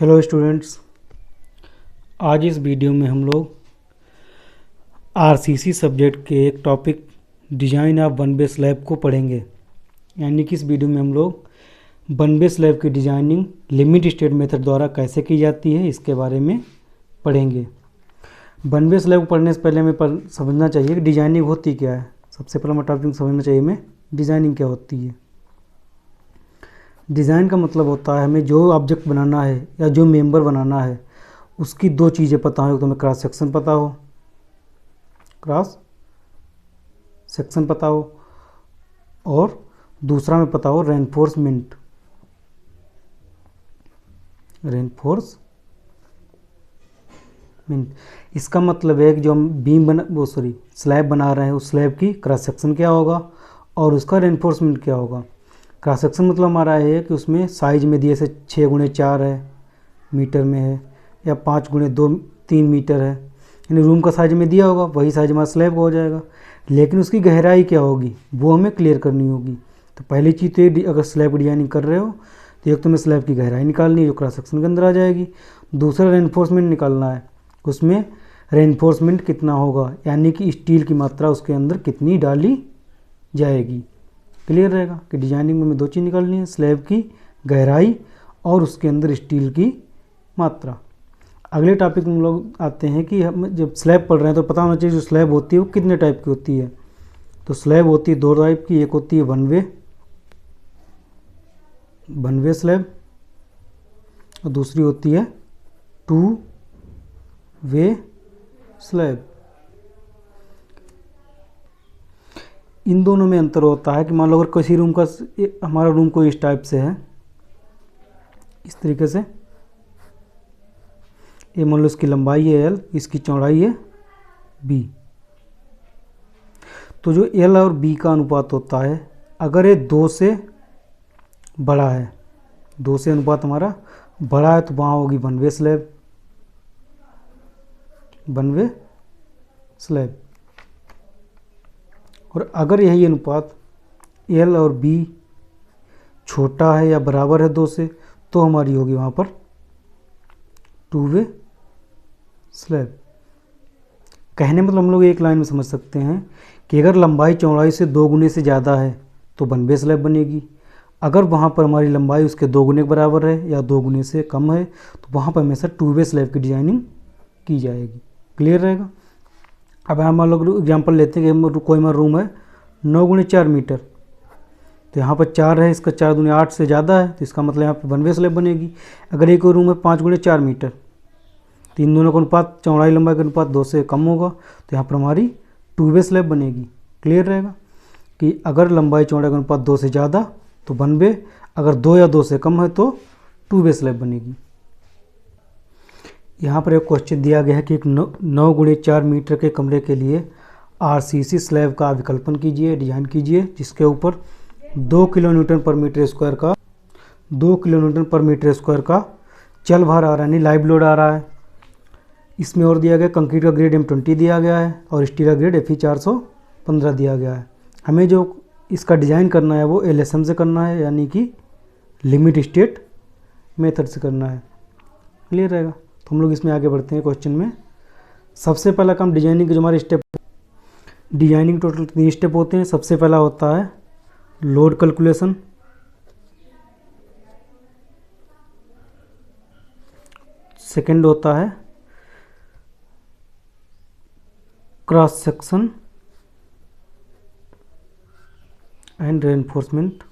Hello students, आज इस video में हम लोग आरसीसी सब्जेक्ट के एक topic design of one way slab को पढ़ेंगे। यानी कि इस वीडियो में हम लोग वन वे स्लैब की डिज़ाइनिंग लिमिट स्टेट मेथड द्वारा कैसे की जाती है इसके बारे में पढ़ेंगे। वन वे स्लैब को पढ़ने से पहले हमें समझना चाहिए कि डिज़ाइनिंग होती क्या है। सबसे पहला हमें टॉपिक समझना चाहिए हमें डिज़ाइनिंग क्या होती है। डिज़ाइन का मतलब होता है हमें जो ऑब्जेक्ट बनाना है या जो मेंबर बनाना है उसकी दो चीज़ें पता हो। तो हमें क्रॉस सेक्शन पता हो, और दूसरा में पता हो रेनफोर्समेंट। इसका मतलब है कि जो हम स्लैब बना रहे हैं उस स्लैब की क्रॉस सेक्शन क्या होगा और उसका रेनफोर्समेंट क्या होगा। क्रॉस सेक्शन मतलब हमारा है कि उसमें साइज में दिए से 6x4 है मीटर में है, या 5x3 मीटर है, यानी रूम का साइज में दिया होगा वही साइज हमारा स्लैब हो जाएगा। लेकिन उसकी गहराई क्या होगी वो हमें क्लियर करनी होगी। तो पहली चीज़ तो ये, अगर स्लैब की डिजाइनिंग कर रहे हो तो एक तो हमें स्लैब की गहराई निकालनी है जो क्रॉस सेक्शन के अंदर आ जाएगी। दूसरा रेनफोर्समेंट निकालना है, उसमें रेनफोर्समेंट कितना होगा, यानी कि स्टील की मात्रा उसके अंदर कितनी डाली जाएगी। क्लियर रहेगा कि डिजाइनिंग में हमें दो चीज़ निकालनी है, स्लैब की गहराई और उसके अंदर स्टील की मात्रा। अगले टॉपिक में हम लोग आते हैं कि हम जब स्लैब पढ़ रहे हैं तो पता होना चाहिए जो स्लैब होती है वो कितने टाइप की होती है। तो स्लैब होती है दो टाइप की, एक होती है वन वे स्लैब और दूसरी होती है टू वे स्लैब। इन दोनों में अंतर होता है कि मान लो अगर किसी रूम का, हमारा रूम कोई इस टाइप से है, इस तरीके से, ये मान लो इसकी लंबाई है L, इसकी चौड़ाई है B। तो जो L और B का अनुपात होता है, अगर ये 2 से बड़ा है, 2 से अनुपात हमारा बड़ा है तो वहाँ होगी वन वे स्लैब। और अगर यही अनुपात L और B छोटा है या बराबर है 2 से तो हमारी होगी वहाँ पर टू वे स्लैब। कहने मतलब हम लोग एक लाइन में समझ सकते हैं कि अगर लंबाई चौड़ाई से 2 गुने से ज़्यादा है तो वन वे स्लैब बनेगी। अगर वहाँ पर हमारी लंबाई उसके 2 गुने के बराबर है या 2 गुने से कम है तो वहाँ पर हमेशा टू वे स्लैब की डिजाइनिंग की जाएगी। क्लियर रहेगा। अब हम लोग एग्जांपल लेते हैं कि कोई हमारा रूम है 9x4 मीटर, तो यहाँ पर 4 है, इसका 4 दूनी 8 से ज़्यादा है तो इसका मतलब यहाँ पर वन वे स्लैब बनेगी। अगर एक रूम है 5x4 मीटर, तो इन दोनों का अनुपात, चौड़ाई लंबाई का अनुपात 2 से कम होगा तो यहाँ पर हमारी टू वे स्लैब बनेगी। क्लियर रहेगा कि अगर लंबाई चौड़ाई का अनुपात 2 से ज़्यादा तो वन वे, अगर 2 या 2 से कम है तो टू वे स्लैब बनेगी। यहाँ पर एक क्वेश्चन दिया गया है कि एक 9x4 मीटर के कमरे के लिए आरसीसी स्लैब का विकल्पन कीजिए, डिजाइन कीजिए, जिसके ऊपर 2 किलोन्यूटन पर मीटर स्क्वायर का चल भार आ रहा है, यानी लाइव लोड आ रहा है। इसमें और दिया गया कंक्रीट का ग्रेड M20 दिया गया है और स्टील का ग्रेड Fe415 दिया गया है। हमें जो इसका डिज़ाइन करना है वो LSM से करना है, यानी कि लिमिट स्टेट मेथड से करना है। क्लियर रहेगा। तो हम लोग इसमें आगे बढ़ते हैं क्वेश्चन में। सबसे पहला काम डिजाइनिंग के जो हमारे स्टेप, डिजाइनिंग टोटल 3 स्टेप होते हैं। सबसे पहला होता है लोड कैलकुलेशन, सेकंड होता है क्रॉस सेक्शन एंड रेनफोर्समेंट,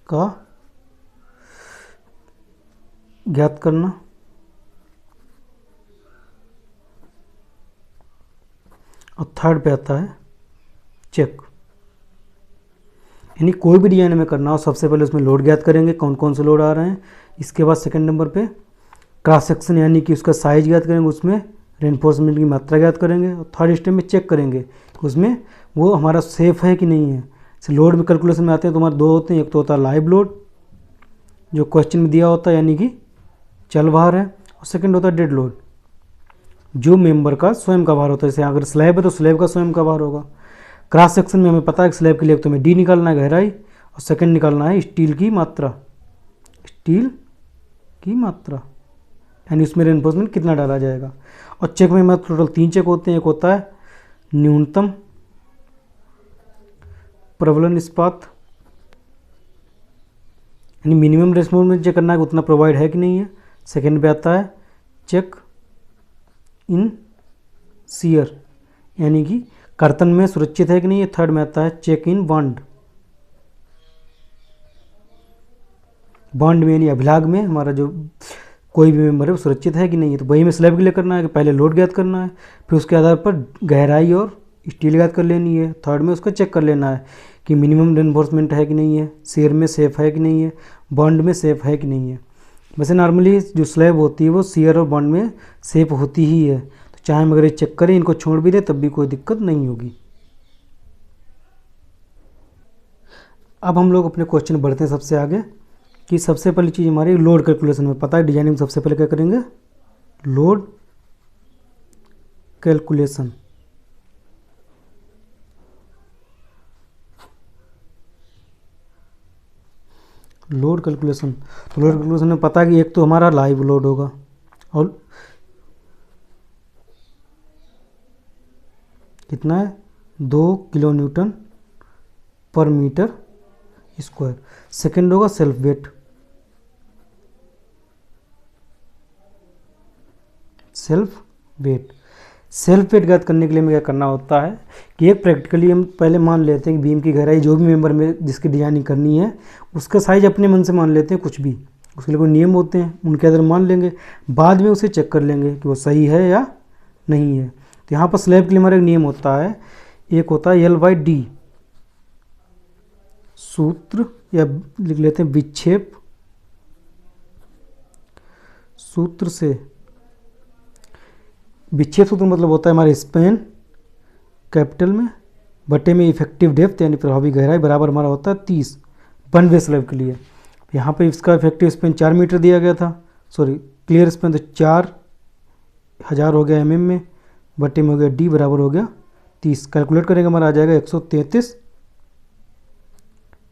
का ज्ञात करना, और थर्ड पे आता है चेक। यानी कोई भी डिजाइन हमें करना हो सबसे पहले उसमें लोड ज्ञात करेंगे, कौन कौन से लोड आ रहे हैं। इसके बाद सेकंड नंबर पे क्रॉस सेक्शन यानी कि उसका साइज ज्ञात करेंगे, उसमें रेनफोर्समेंट की मात्रा ज्ञात करेंगे, और थर्ड स्टेप में चेक करेंगे कि उसमें वो हमारा सेफ है कि नहीं है। जैसे लोड में कैलकुलेशन में आते हैं तो हमारे 2 होते हैं, एक तो होता है लाइव लोड जो क्वेश्चन में दिया होता है यानी कि चल भार है, और सेकंड होता है डेड लोड जो मेंबर का स्वयं का भार होता है। जैसे अगर स्लैब है तो स्लैब का स्वयं का भार होगा। क्रॉस सेक्शन में हमें पता है कि स्लैब के लिए तो हमें डी निकालना है गहराई, और सेकंड निकालना है स्टील की मात्रा, स्टील की मात्रा, यानी उसमें रेनफोर्समेंट कितना डाला जाएगा। और चेक में टोटल 3 चेक होते हैं। एक होता है न्यूनतम प्रबलन इस्पात, यानी मिनिमम रेनफोर्समेंट चेक करना है उतना प्रोवाइड है कि नहीं है। सेकंड पे आता है चेक इन शियर, यानी कि कर्तन में सुरक्षित है कि नहीं है। थर्ड में आता है चेक इन बॉन्ड, बॉन्ड में यानी अभिलाग में हमारा जो कोई भी मेंबर है वो सुरक्षित है कि नहीं है। तो वही में स्लैब के लिए करना है कि पहले लोड ज्ञात करना है, फिर उसके आधार पर गहराई और स्टील ज्ञात कर लेनी है। थर्ड में उसको चेक कर लेना है कि मिनिमम रेनफोर्समेंट है कि नहीं है, शेयर में सेफ है कि नहीं है, बॉन्ड में सेफ है कि नहीं है। वैसे नॉर्मली जो स्लैब होती है वो शेयर और बॉन्ड में सेफ होती ही है, तो चाहे हम अगर ये चेक करें, इनको छोड़ भी दें, तब भी कोई दिक्कत नहीं होगी। अब हम लोग अपने क्वेश्चन बढ़ते हैं सबसे आगे कि सबसे पहली चीज़ हमारी लोड कैलकुलेशन में पता है, डिजाइनिंग सबसे पहले क्या करेंगे, लोड कैलकुलेशन। लोड कैलकुलेशन, तो लोड कैलकुलेशन में पता है कि एक तो हमारा लाइव लोड होगा और कितना है 2 किलो न्यूटन पर मीटर स्क्वायर। सेकंड होगा self weight, self weight. Self weight ज्ञात करने के लिए हमें क्या करना होता है कि एक प्रैक्टिकली हम पहले मान लेते हैं कि बीम की गहराई जो भी मेंबर में जिसकी डिजाइनिंग करनी है उसका साइज अपने मन से मान लेते हैं कुछ भी, उसके लिए कोई नियम होते हैं उनके आधार मान लेंगे, बाद में उसे चेक कर लेंगे कि वो सही है या नहीं है। तो यहाँ पर स्लैब के लिए हमारा एक नियम होता है, एक होता है L/D सूत्र, या लिख लेते हैं विक्षेप सूत्र से। विक्षेप सूत्र मतलब होता है हमारे स्पेन कैपिटल में बटे में इफेक्टिव डेप्थ यानी प्रभावी गहराई बराबर हमारा होता है 30 वन वे स्लैब के लिए। यहाँ पे इसका इफेक्टिव स्पेन 4 मीटर दिया गया था, सॉरी क्लियर स्पेन तो 4000 हो गया mm में, बटे में हो गया D बराबर हो गया 30। कैलकुलेट करेंगे हमारा आ जाएगा 133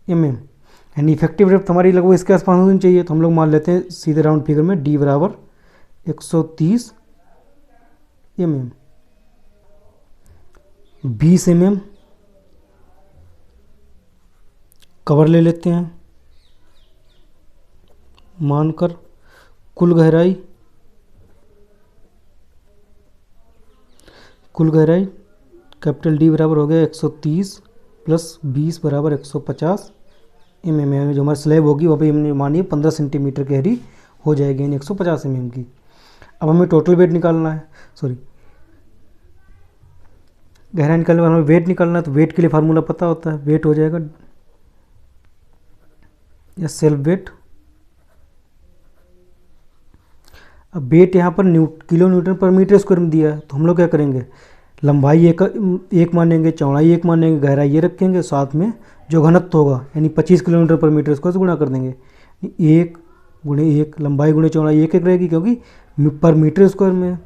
mm, यानी इफेक्टिव डेप्थ हमारी लगभग इसके आसपास होनी चाहिए। तो हम लोग मान लेते हैं सीधे राउंड फिगर में D बराबर 130 mm। 20 mm कवर ले लेते हैं मानकर, कुल गहराई कैपिटल D बराबर हो गया 130 प्लस 20 बराबर 150 mm, यानी जो हमारी स्लैब होगी वहाँ पे हमने मानिए 15 सेंटीमीटर गहरी हो जाएगी, यानी 150 mm की। अब हमें टोटल वेट निकालना है, सॉरी गहराई निकालने में हमें वेट निकालना है। तो वेट के लिए फार्मूला पता होता है, वेट हो जाएगा या सेल्फ वेट। अब वेट यहाँ पर किलो न्यूटन पर मीटर स्क्वायर में दिया है, तो हम लोग क्या करेंगे, लंबाई एक मानेंगे, चौड़ाई एक मानेंगे, गहराई ये रखेंगे, साथ में जो घनत्व होगा यानी 25 किलोमीटर पर मीटर स्क्वायर से गुणा कर देंगे। 1 गुणे 1, लंबाई गुणे चौड़ाई एक रहेगी क्योंकि पर मीटर स्क्वायर में,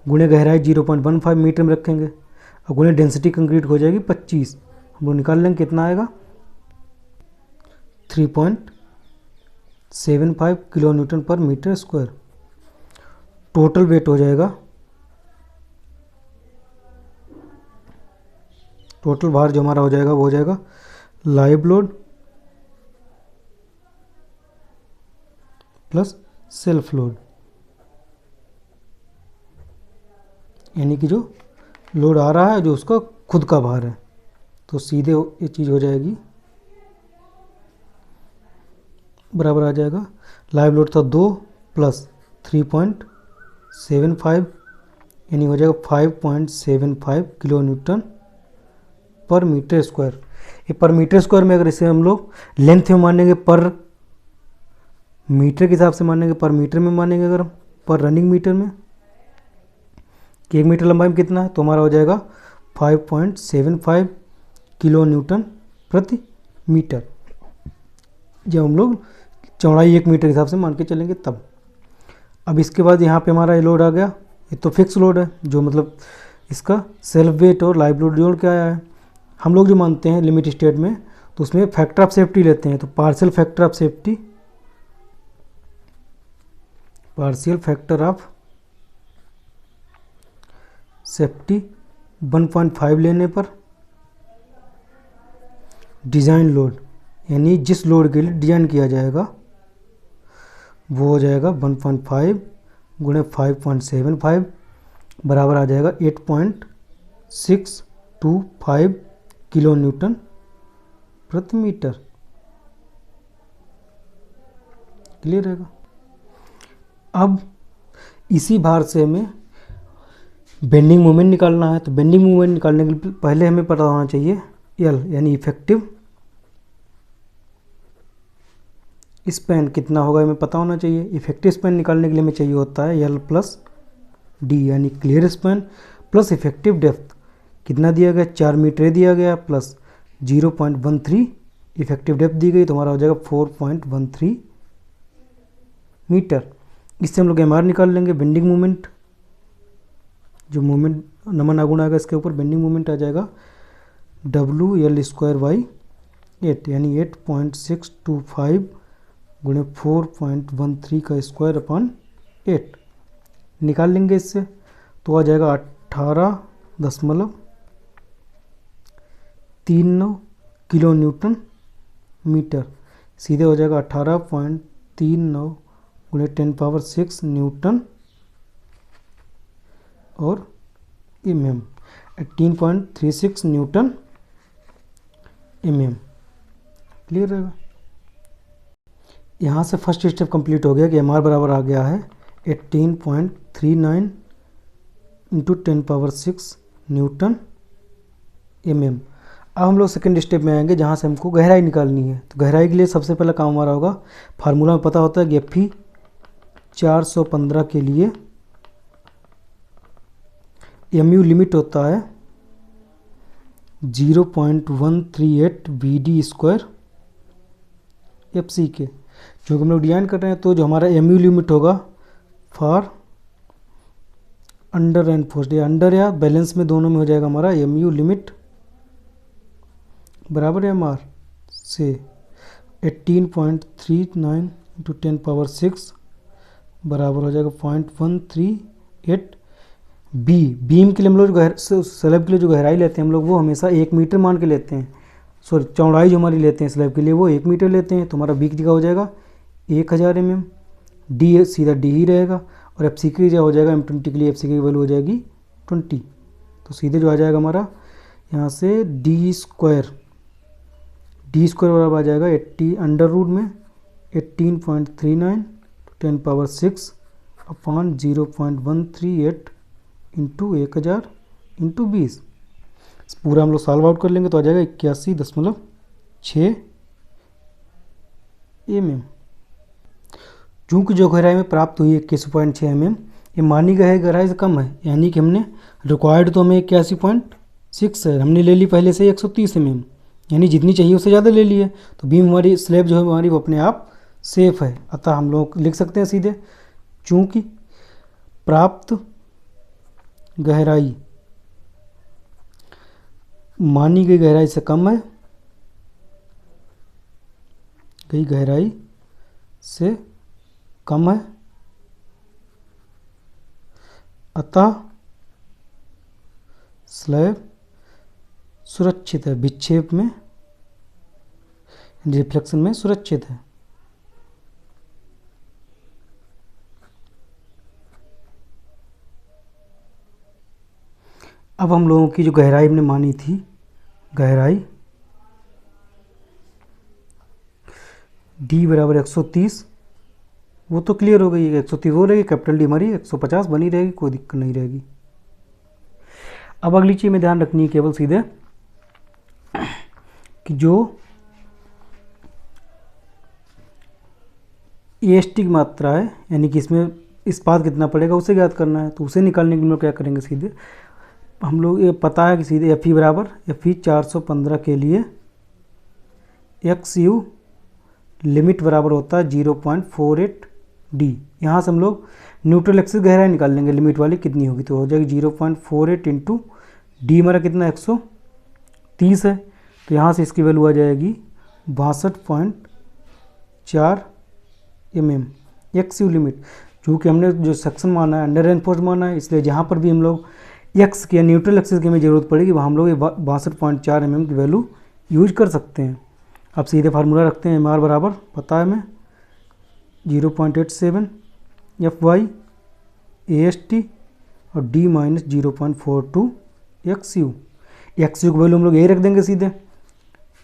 गुणे गहराई 0.15 मीटर में रखेंगे, और गुणे डेंसिटी कंक्रीट हो जाएगी 25। हम लोग निकाल लेंगे कितना आएगा 3.75 किलो न्यूटन पर मीटर स्क्वायर। टोटल वेट हो जाएगा, टोटल भार जो हमारा हो जाएगा वो हो जाएगा live load plus self load, यानी कि जो लोड आ रहा है जो उसका खुद का भार है। तो सीधे ये चीज़ हो जाएगी बराबर आ जाएगा, लाइव लोड था 2 प्लस 3.75 यानी हो जाएगा 5.75 किलो न्यूटन पर मीटर स्क्वायर। ये पर मीटर स्क्वायर में अगर इसे हम लोग लेंथ में मानेंगे, पर मीटर के हिसाब से मानेंगे, पर मीटर में मानेंगे, अगर पर रनिंग मीटर में कि 1 मीटर लंबाई में कितना है, तो हमारा हो जाएगा 5.75 किलो न्यूटन प्रति मीटर। जब हम लोग चौड़ाई 1 मीटर के हिसाब से मान के चलेंगे तब। अब इसके बाद यहाँ पे हमारा ये लोड आ गया, ये तो फिक्स लोड है, जो मतलब इसका सेल्फ वेट और लाइव लोड जोड़ के आया है। हम लोग जो मानते हैं लिमिट स्टेट में तो उसमें फैक्टर ऑफ सेफ्टी लेते हैं, तो partial factor of safety, partial factor of safety 1.5 लेने पर डिज़ाइन लोड, यानी जिस लोड के लिए डिज़ाइन किया जाएगा वो हो जाएगा 1.5 गुणे 5.75 बराबर आ जाएगा 8.625 किलो न्यूटन प्रति मीटर। क्लियर रहेगा। अब इसी भार से हमें बेंडिंग मोमेंट निकालना है, तो बेंडिंग मोमेंट निकालने के लिए पहले हमें पता होना चाहिए एल यानी इफेक्टिव स्पैन कितना होगा हमें पता होना चाहिए। इफेक्टिव स्पैन निकालने के लिए हमें चाहिए होता है एल प्लस डी यानी clear span plus effective depth कितना दिया गया 4 मीटर दिया गया प्लस 0.13 इफेक्टिव डेप्थ दी गई, तो हमारा हो जाएगा 4.13 मीटर। इससे हम लोग एम आर निकाल लेंगे, बेंडिंग मोमेंट, जो मोमेंट नमन आगुण आएगा इसके ऊपर बेंडिंग मोमेंट आ जाएगा WL²/8 यानी 8.625 गुणे 4.13 का स्क्वायर अपॉन 8 निकाल लेंगे इससे, तो आ जाएगा 18.39 किलो न्यूटन मीटर। सीधे हो जाएगा 18.39 गुणे 10⁻6 न्यूटन और mm 18.36 न्यूटन mm। क्लियर रहेगा। यहाँ से फर्स्ट स्टेप कंप्लीट हो गया कि एम आर बराबर आ गया है 18.39 इंटू 10⁻6 न्यूटन mm। अब हम लोग सेकेंड स्टेप में आएंगे जहाँ से हमको गहराई निकालनी है। तो गहराई के लिए सबसे पहला काम हमारा होगा, फार्मूला में पता होता है कि Fe 415 के लिए mu लिमिट होता है 0.138 VD² FC के, क्योंकि हम लोग डिजाइन कर रहे हैं, तो जो हमारा mu लिमिट होगा फॉर अंडर एंड फोर्स या अंडर या बैलेंस में दोनों में हो जाएगा हमारा mu लिमिट बराबर है MR से 18.39 इंटू 10⁻6 बराबर हो जाएगा 0.138 बीम के लिए हम लोग स्लैब के लिए जो गहराई लेते हैं हम लोग वो हमेशा 1 मीटर मान के लेते हैं, सॉरी चौड़ाई जो हमारी लेते हैं स्लैब के लिए वो 1 मीटर लेते हैं, तो हमारा बी की जगह हो जाएगा 1000 mm, डी सीधा डी ही रहेगा और एफ सी की जगह हो जाएगा M20 के लिए एफ सी की वैल्यू हो जाएगी 20, तो सीधे जो आ जाएगा हमारा यहाँ से D² बराबर आ जाएगा 80 अंडर रूट में 18.39 10⁻6 अपॉन 0.138 इंटू 1000 इंटू 20। पूरा हम लोग सॉल्व आउट कर लेंगे तो आ जाएगा 81.6 mm। चूँकि जो गहराई में प्राप्त हुई है 81.6 mm ये मानी गई गहराई से कम है, यानी कि हमने रिक्वायर्ड तो हमें 81.6 है, हमने ले ली पहले से 130 mm, यानी जितनी चाहिए उससे ज़्यादा ले लिए, तो बीम हमारी स्लैब जो है हमारी वो अपने आप सेफ है। अतः हम लोग लिख सकते हैं सीधे, चूँकि प्राप्त गहराई मानी गई गहराई से कम है, गई गहराई से कम है, अतः स्लैब सुरक्षित है, विक्षेप में रिफ्लेक्शन में सुरक्षित है। अब हम लोगों की जो गहराई हमने मानी थी, गहराई D बराबर 130 वो तो क्लियर हो गई है, 130 हो रहेगी, कैपिटल डी हमारी 150 बनी रहेगी, कोई दिक्कत नहीं रहेगी। अब अगली चीज़ में ध्यान रखनी है केवल सीधे कि जो EST की मात्रा है, यानी कि इसमें इस्पात कितना पड़ेगा उसे ज्ञात करना है, तो उसे निकालने के लिए क्या करेंगे सीधे हम लोग, ये पता है कि सीधे Fe बराबर Fe 415 के लिए XU लिमिट बराबर होता है 0.48 D। यहाँ से हम लोग न्यूट्रल एक्सिस गहराई निकाल लेंगे लिमिट वाली कितनी होगी, तो हो जाएगी 0.48 इंटू डी हमारा कितना 130 है, तो यहाँ से इसकी वैल्यू आ जाएगी 62.4 mm एक्स यू लिमिट। चूँकि हमने जो सेक्शन माना है अंडर रेनफोर्स माना है, इसलिए जहाँ पर भी हम लोग एक्स की या न्यूट्रल एक्सिस की हमें ज़रूरत पड़ेगी वहाँ हम लोग ये 62.4 mm की वैल्यू यूज कर सकते हैं। अब सीधे फार्मूला रखते हैं, एम आर बराबर पता है हमें 0.87 F Y A S T और D minus 0.42 X U. X U की वैल्यू हम लोग यही रख देंगे सीधे,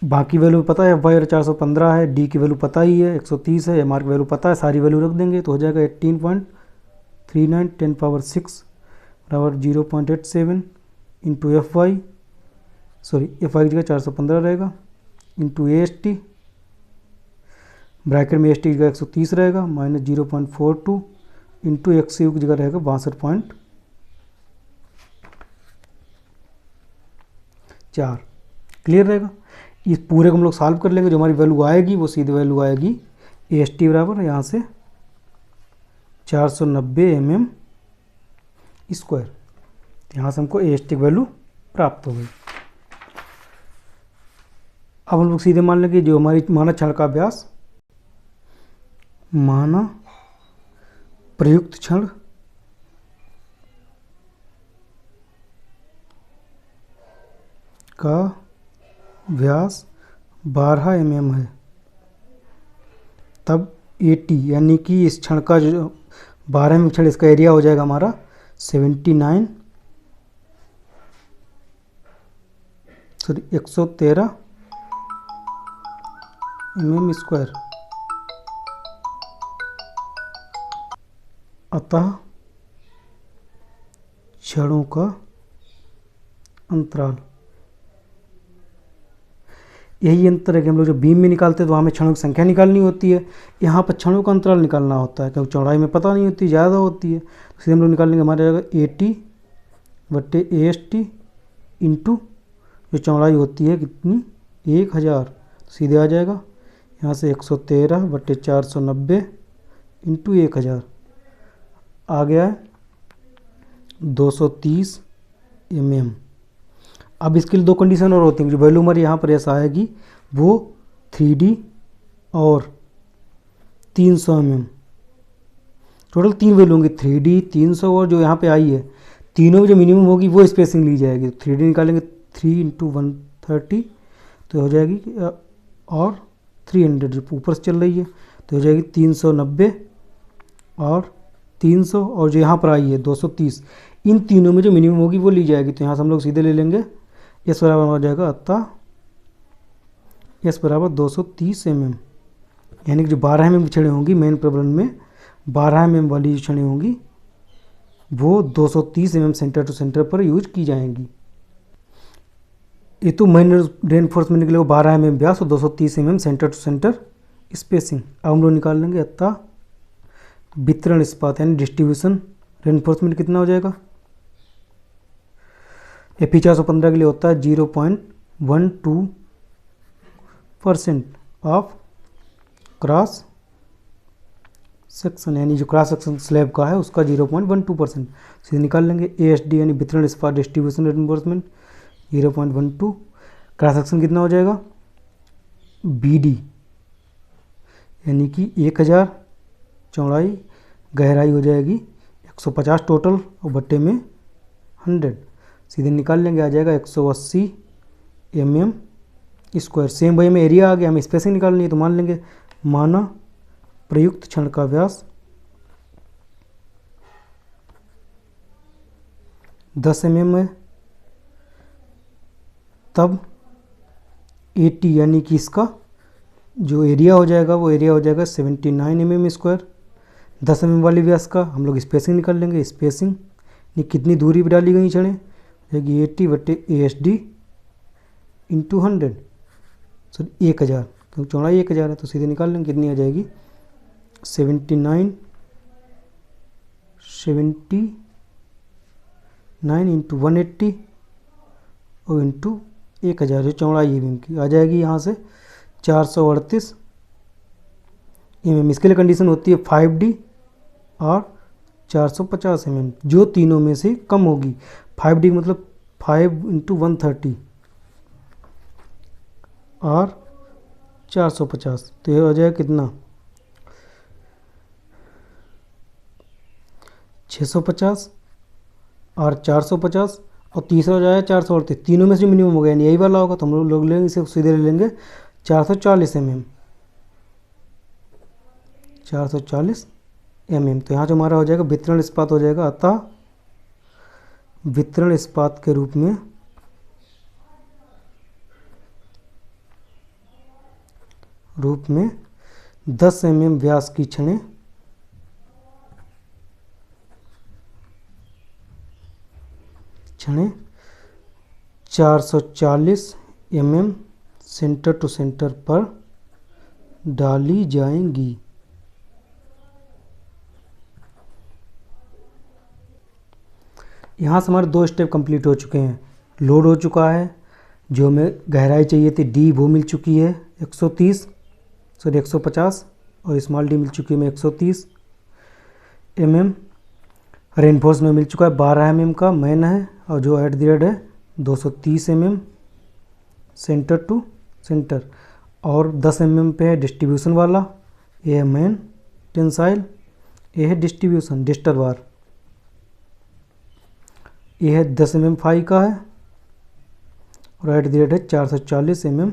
बाकी वैल्यू पता है एफ वाई 415 है, डी की वैल्यू पता ही है 130 है, एम आर की वैल्यू पता है, सारी वैल्यू रख देंगे तो हो जाएगा 18.39 10⁻6 बराबर 0.87 इंटू एफ वाई की जगह 415 रहेगा इंटू ए एस टी, ब्रैकेट में एस टी की जगह 130 रहेगा माइनस 0.42 इंटू एक्स यू की जगह रहेगा 62.4। क्लियर रहेगा। इस पूरे को हम लोग सॉल्व कर लेंगे, जो हमारी वैल्यू आएगी वो सीधे वैल्यू आएगी ए एस टी बराबर यहाँ से 490 mm स्क्वायर। यहाँ से हमको ए एस टी की वैल्यू प्राप्त हो गई। अब हम लोग सीधे मान लेंगे जो हमारी माना क्षण का व्यास, माना प्रयुक्त क्षण का व्यास 12 mm है, तब AT यानी कि इस क्षण का जो 12 mm क्षण इसका एरिया हो जाएगा हमारा 113 mm स्क्वायर। अतः क्षणों का अंतराल, यही अंतर है कि हम लोग जब बीम में निकालते हैं तो हमें क्षणों की संख्या निकालनी होती है, यहाँ पर क्षणों का अंतराल निकालना होता है क्योंकि चौड़ाई में पता नहीं होती, ज़्यादा होती है। तो सीधे हम लोग निकाल लेंगे, हमारे जाएगा AT/AST इंटू जो चौड़ाई होती है कितनी 1000, सीधे आ जाएगा यहाँ से 113/490 इंटू 1000 आ गया है 230 mm। अब इसके लिए दो कंडीशन और होती हैं, जो वैल्यू हमारी यहाँ पर ऐसा आएगी वो 3D और 300 mm, टोटल 3 वैल्यू होंगी 3D 300 और जो यहाँ पे आई है, तीनों में जो मिनिमम होगी वो स्पेसिंग ली जाएगी। 3D निकालेंगे 3 × 130 तो हो जाएगी, और 300 जो ऊपर से चल रही है तो हो जाएगी 390 और 300 और जो यहाँ पर आई है 230, इन तीनों में जो मिनिमम होगी वो ली जाएगी। तो यहाँ से हम लोग सीधे ले लेंगे एस बराबर हो जाएगा, अतः एस बराबर 230 mm, यानी कि जो 12 mm की छड़ें होंगी मेन प्रॉब्लम में 12 mm वाली जो छड़ें होंगी वो 230 mm सेंटर टू सेंटर पर यूज की जाएंगी। ये तो मेन रेनफोर्समेंट निकलेगा 12 mm व्यास और 230 mm centre to centre spacing. अब हम लोग निकाल लेंगे, अतः वितरण इस्पात यानी डिस्ट्रीब्यूशन रेनफोर्समेंट कितना हो जाएगा, एपी 415 के लिए होता है 0.12% ऑफ क्रॉस सेक्शन, यानी जो क्रॉस सेक्शन स्लैब का है उसका 0.12%। सीधे निकाल लेंगे ASD यानी वितरण इस्पात डिस्ट्रीब्यूशन रेनफोर्समेंट 0.12, क्रॉस सेक्शन कितना हो जाएगा BD यानी कि 1000, चौड़ाई गहराई हो जाएगी 150 टोटल और बट्टे में 100, सीधे निकाल लेंगे आ जाएगा 180 mm स्क्वायर। सेम भाई हमें एरिया आ गया, हमें स्पेसिंग निकालनी है तो मान लेंगे माना प्रयुक्त क्षण का व्यास 10 mm है, तब AT यानी कि इसका जो एरिया हो जाएगा वो एरिया हो जाएगा 79 mm स्क्वायर। 10 mm वाली व्यास का हम लोग स्पेसिंग निकाल लेंगे, स्पेसिंग ये कितनी दूरी पर डाली गई छड़ें जाएगी AT/ASD इंटू 100, सॉरी 1000 क्योंकि चौड़ाई 1000 है तो सीधे निकाल लेंगे कितनी आ जाएगी 79 इंटू 180 और इंटू 1000 जो चौड़ाई है बीम की आ जाएगी यहाँ से 438 mm। इसके लिए कंडीशन होती है 5D और 450 mm, जो तीनों में से कम होगी। 5D मतलब 5 × 130 आर 450, तो ये हो जाएगा कितना 650 आर 450 और तीसरा हो जाएगा 438, तीनों में से मिनिमम हो गया, यानी यही वाला होगा, तो हम लोग लेंगे इसे सीधे ले लेंगे 440 mm, 440 mm। तो यहाँ जो हमारा हो जाएगा वितरण इस्पात हो जाएगा, अतः वितरण इस्पात के रूप में रूप में 10 mm व्यास की छड़ें छड़ें 440 mm सेंटर टू सेंटर पर डाली जाएंगी। यहाँ से हमारे 2 स्टेप कंप्लीट हो चुके हैं। लोड हो चुका है, जो हमें गहराई चाहिए थी डी वो मिल चुकी है 150 और स्मॉल डी मिल चुकी है 130 mm। रेनफोर्स में मिल चुका है 12 mm का मैन है, और जो एट द रेट है 230 mm सेंटर टू सेंटर, और 10 mm पे है डिस्ट्रीब्यूशन वाला, ये है मैन टेंसाइल, ये है डिस्ट्रीब्यूशन डिस्टर बार, ये है 10 mm फाई का है, और एट द रेट है 440 mm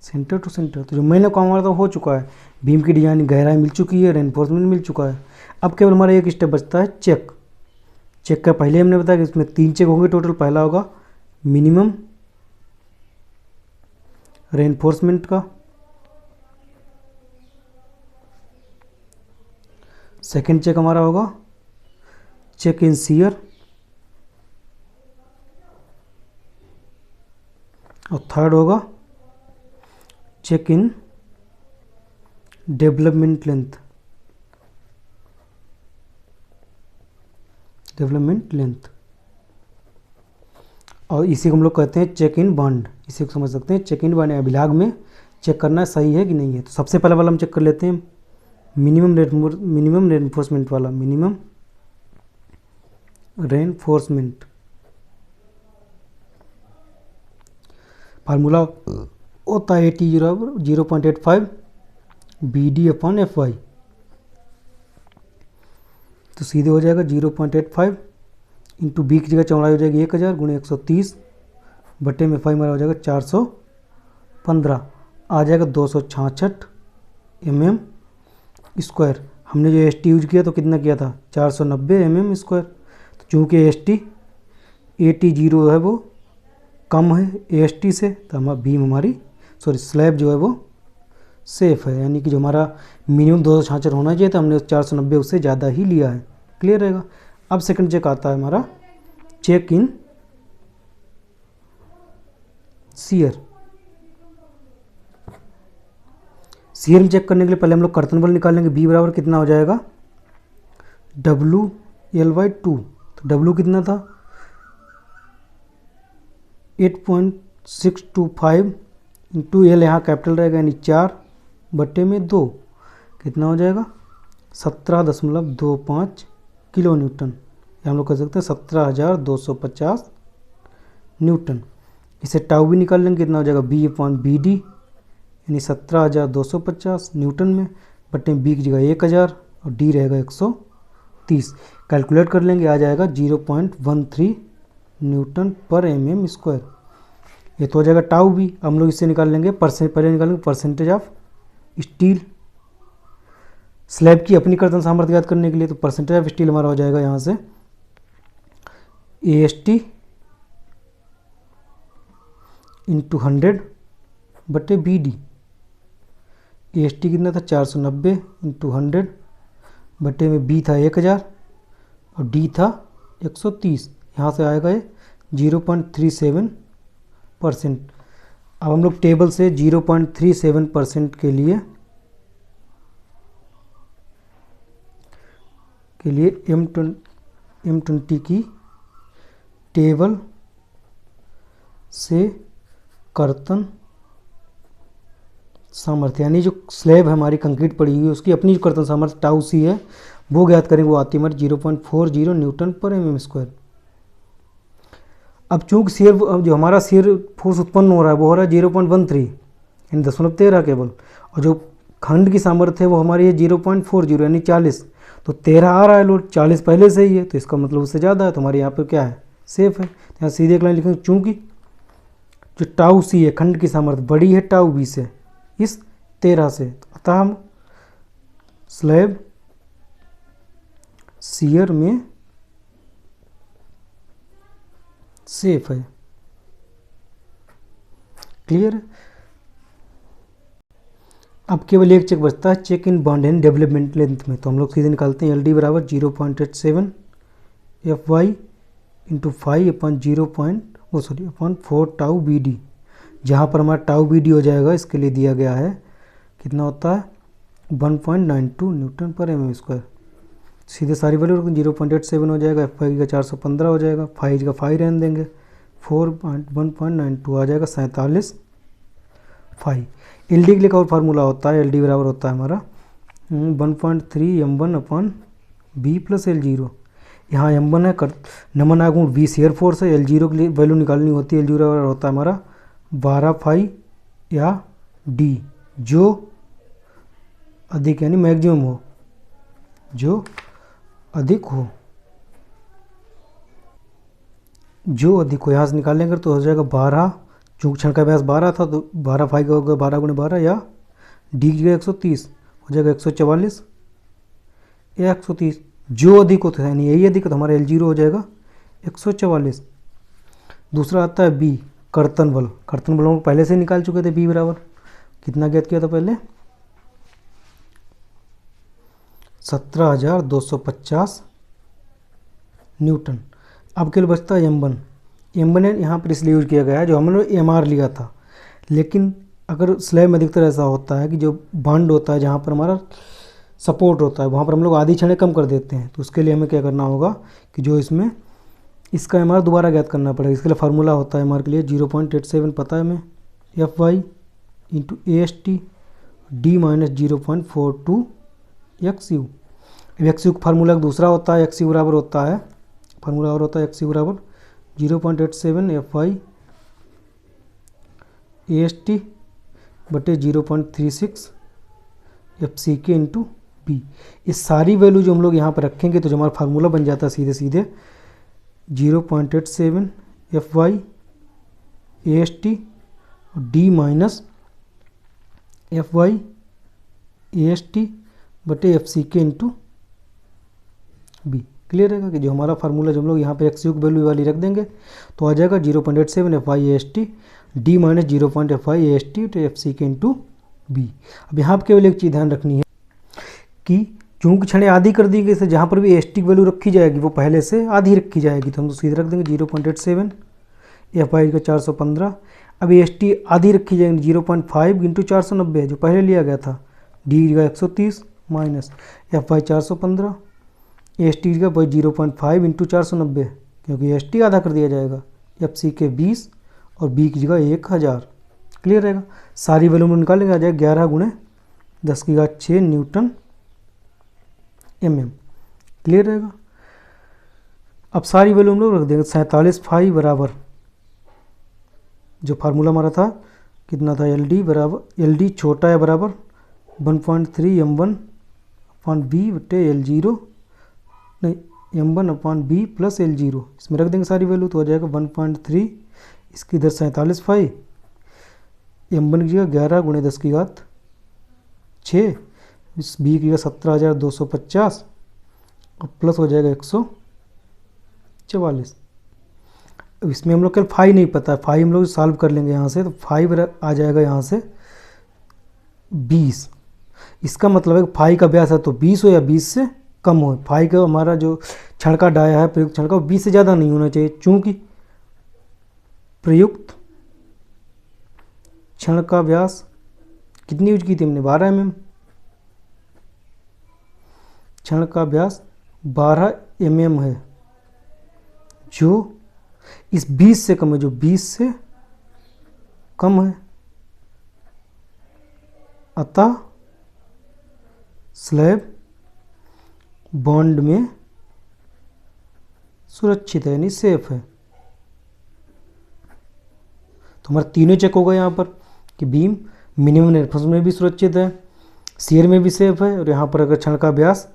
सेंटर टू सेंटर। तो जो मैंने काम हमारा तो हो चुका है, बीम की डिजाइन गहराई मिल चुकी है, रेनफोर्समेंट मिल चुका है। अब केवल हमारा एक स्टेप बचता है चेक। चेक का पहले हमने बताया कि इसमें 3 चेक होंगे टोटल। पहला होगा मिनिमम रेनफोर्समेंट का, सेकंड चेक हमारा होगा चेक इन शियर, और थर्ड होगा चेक इन डेवलपमेंट लेंथ, और इसी को हम लोग कहते हैं चेक इन बॉन्ड। इसी को समझ सकते हैं चेक इन बॉन्ड, अभिलाग में चेक करना सही है कि नहीं है। तो सबसे पहले वाला हम चेक कर लेते हैं मिनिमम रेनफोर्समेंट वाला, मिनिमम रेनफोर्समेंट फार्मूला होता है AT 0.85 BD/FY। तो सीधे हो जाएगा 0.85 इंटू बी की जगह चौड़ाई हो जाएगी 1000 गुणे 130 बटे में फाई हमारा हो जाएगा 415, आ जाएगा 266 mm स्क्वायर। हमने जो ST यूज किया तो कितना किया था 490 mm स्क्वायर। तो चूँकि AT 0 है वो कम है AST से, तो हमारा बीम स्लैब जो है वो सेफ है, यानी कि जो हमारा मिनिमम 266 होना चाहिए था हमने 490 उससे ज़्यादा ही लिया है। क्लियर रहेगा। अब सेकंड चेक आता है हमारा चेक इन शियर। शियर में चेक करने के लिए पहले हम लोग कर्तन बल निकालेंगे। बी बराबर कितना हो जाएगा WL/2। तो W कितना था 8.625 इंटू एल, यहाँ कैपिटल रहेगा यानी 4 बटे में 2, कितना हो जाएगा 17.25 किलो न्यूटन, या हम लोग कह सकते हैं 17,250 न्यूटन। इसे टाउ भी निकाल लेंगे, कितना हो जाएगा B/BD यानी 17,250 न्यूटन में, बटे में बी की जगह 1000 और डी रहेगा 130। कैलकुलेट कर लेंगे, आ जाएगा 0.13 न्यूटन पर mm स्क्वायर। ये तो हो जाएगा टाउ भी। हम लोग इससे निकाल लेंगे पहले निकालेंगे परसेंटेज ऑफ स्टील। स्लैब की अपनी कर्तन सामर्थ्य याद करने के लिए तो परसेंटेज ऑफ स्टील हमारा हो जाएगा यहाँ से AST इंटू 100 बटे BD। AST कितना था 490 इंटू 100 बटे में B था 1000 और D था 130। यहाँ से आएगा ये 0.37%। अब हम लोग टेबल से 0.37% के लिए M20 की टेबल से कर्तन सामर्थ्य, यानी जो स्लैब है हमारी कंक्रीट पड़ी हुई है उसकी अपनी जो कर्तन सामर्थ्य टाउ सी है वो ज्ञात करेंगे। वो आती है हमारी 0.40 न्यूटन पर mm स्क्वायर। अब चूंकि शेयर, अब जो हमारा शेयर फोर्स उत्पन्न हो रहा है वो हो रहा है 0.13 यानी 0.13 केवल, और जो खंड की सामर्थ्य है वो हमारी है 0.40 यानी 40। तो 13 आ रहा है लोड, 40 पहले से ही है, तो इसका मतलब उससे ज़्यादा है, तो हमारे यहाँ पर क्या है, सेफ है। यहाँ सीधे एक लाइन लिखेंगे, चूँकि जो टाउ सी है खंड की सामर्थ्य बड़ी है टाउ बी से, इस 13 से, अतः हम स्लैब शियर में सेफ है। क्लियर है। अब केवल एक चेक बचता है, check in bond and development length में, तो हम लोग सीधे निकालते हैं LD बराबर 0.87 FY into 5 upon 4 tau BD, जहाँ पर हमारा टाउ BD हो जाएगा इसके लिए दिया गया है कितना होता है 1.92 न्यूटन पर mm²। सीधे सारी वैल्यू 0.87 हो जाएगा, FY का 415 हो जाएगा, 5 का 5 रहने देंगे, 1.92 आ जाएगा 47 5। LD के लिए और फार्मूला होता है, LD बराबर होता है हमारा 1.3 M1 upon B plus L0। यहाँ M1 है नमन आगुण V शेयर फोर्स है, L0 के लिए वैल्यू निकालनी होती है, L0 बराबर होता है हमारा 12 फाई या D, जो अधिक यानी मैक्सिमम हो, जो अधिक हो, जो अधिक हो, यहाँ से निकाल लेंगे तो हो जाएगा 12, चूँकि क्षण का व्यास 12 था तो 12 फाई का होगा 12 गुणे 12 या डी की जगह 130 हो जाएगा 144 या 130, जो अधिक होता है यानी यही अधिक तो हमारा L0 हो जाएगा 144। दूसरा आता है B कर्तन बल, कर्तन बल हम पहले से निकाल चुके थे, B बराबर कितना ज्ञात किया था पहले 17,250 न्यूटन। अब केवल बचता है M1। M1 यहाँ पर इसलिए यूज किया गया है, जो हमने MR लिया था, लेकिन अगर स्लैब में अधिकतर ऐसा होता है कि जो बॉन्ड होता है जहाँ पर हमारा सपोर्ट होता है वहाँ पर हम लोग आधी क्षणें कम कर देते हैं, तो उसके लिए हमें क्या करना होगा कि जो इसमें इसका MR दोबारा ज्ञात करना पड़ेगा। इसके लिए फार्मूला होता है MR के लिए 0.87 पता है हमें, FY into AST D minus 0.42 XU। XU का फार्मूला दूसरा होता है, XU बराबर होता है, फार्मूला और होता है XU बराबर 0.87 FY AST बटे 0.36 FCK इंटू B। इस सारी वैल्यू जो हम लोग यहाँ पर रखेंगे तो जो हमारा फार्मूला बन जाता है सीधे सीधे 0.87 FY AST D minus FY AST बटे FCK इंटू B। क्लियर है कि जो हमारा फार्मूला जो हम लोग यहाँ पे XU की वैल्यू वाली रख देंगे तो आ जाएगा 0.87 FY AST D minus 0.FY AST FCK into B। अब यहाँ पर केवल एक चीज़ ध्यान रखनी है कि चूँकि क्षणें आधी कर दी गई से जहाँ पर भी AST की वैल्यू रखी जाएगी वो पहले से आधी रखी जाएगी, तो हम तो सीधे रख देंगे 0.87 FY का 415। अब AST आधी रखी जाएगी 0.5 इंटू 490 जो पहले लिया गया था, D का 130 माइनस FY 415 AST का 0.5 इंटू 490 क्योंकि AST आधा कर दिया जाएगा, FCK 20 और B की जगह 1000। क्लियर रहेगा। सारी वैल्यू में निकालेंगे, आ जाएगा 11 गुणे 10 की घात 6 न्यूटन mm। क्लियर रहेगा। अब सारी वैल्यू हम लोग रख देंगे 47 फाई बराबर जो फार्मूला हमारा था कितना था LD बराबर, LD छोटा है बराबर 1.3 M1 अपॉन B बटे L0 नहीं M1 upon B plus L0, इसमें रख देंगे सारी वैल्यू तो हो जाएगा 1.3, इसकी इधर 47 फाई M1 की जगह 11 गुणे 10 की घात 6, इस B की जगह 17,250 और प्लस हो जाएगा 144। अब इसमें हम लोग कल फाई नहीं पता है, फाई हम लोग सॉल्व कर लेंगे यहाँ से, तो फाई आ जाएगा यहाँ से 20। इसका मतलब है कि फाई का व्यास है तो 20 हो या 20 से कम हो। फाई का हमारा जो क्षण का डाया है प्रयुक्त क्षण का वो 20 से ज़्यादा नहीं होना चाहिए, चूँकि प्रयुक्त क्षण का व्यास कितनी यूज की थी हमने 12 mm, क्षण का व्यास 12 mm है जो इस 20 से कम है, जो 20 से कम है, अतः स्लैब बॉन्ड में सुरक्षित है यानी सेफ है। तो हमारा तीनों चेक होगा यहाँ पर कि बीम मिनिमम रेफरेंस में भी सुरक्षित है, शियर में भी सेफ है, और यहाँ पर अगर क्षण का व्यास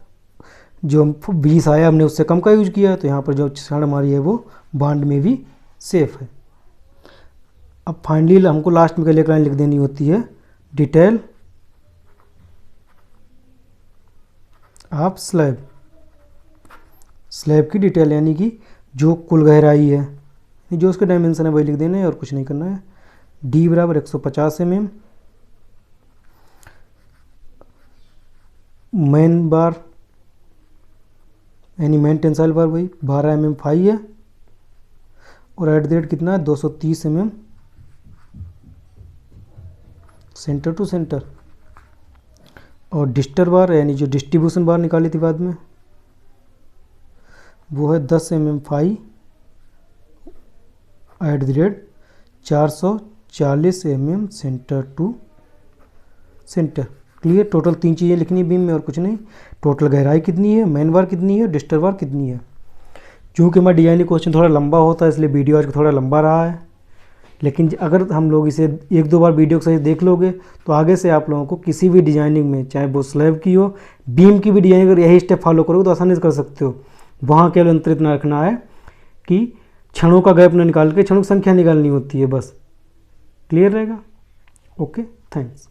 जो 20 आया हमने उससे कम का यूज किया है, तो यहाँ पर जो क्षण हमारी है वो बांड में भी सेफ है। अब फाइनली हमको लास्ट में एक लाइन लिख देनी होती है, डिटेल ऑफ स्लैब, स्लैब की डिटेल यानी कि जो कुल गहराई है, जो उसके डायमेंशन है वही लिख देना है और कुछ नहीं करना है। डी बराबर 150 mm, मेन बार यानी मेन टेंसाइल बार वही 12 mm फाई है, और एट द रेट कितना है 230 mm सेंटर टू सेंटर, और डिस्टर बार यानी जो डिस्ट्रीब्यूशन बार निकाली थी बाद में वो है 10 mm phi at the rate 440 mm centre to centre. Clear, total 3 चीज़ें लिखनी है बीम में और कुछ नहीं। टोटल गहराई कितनी है, मेन बार कितनी है, डिस्टर बार कितनी है। चूँकि हमारा डिजाइनिंग क्वेश्चन थोड़ा लंबा होता है इसलिए वीडियो आज थोड़ा लंबा रहा है, लेकिन अगर हम लोग इसे 1-2 बार वीडियो को सही देख लोगे तो आगे से आप लोगों को किसी भी डिजाइनिंग में, चाहे वो स्लैब की हो, बीम की भी डिजाइनिंग, अगर यही स्टेप फॉलो करोगे तो आसानी से कर सकते हो। वहाँ केवल अंतर इतना रखना है कि क्षणों का गैप न निकाल के क्षणों की संख्या निकालनी होती है, बस। क्लियर रहेगा? Okay, thanks.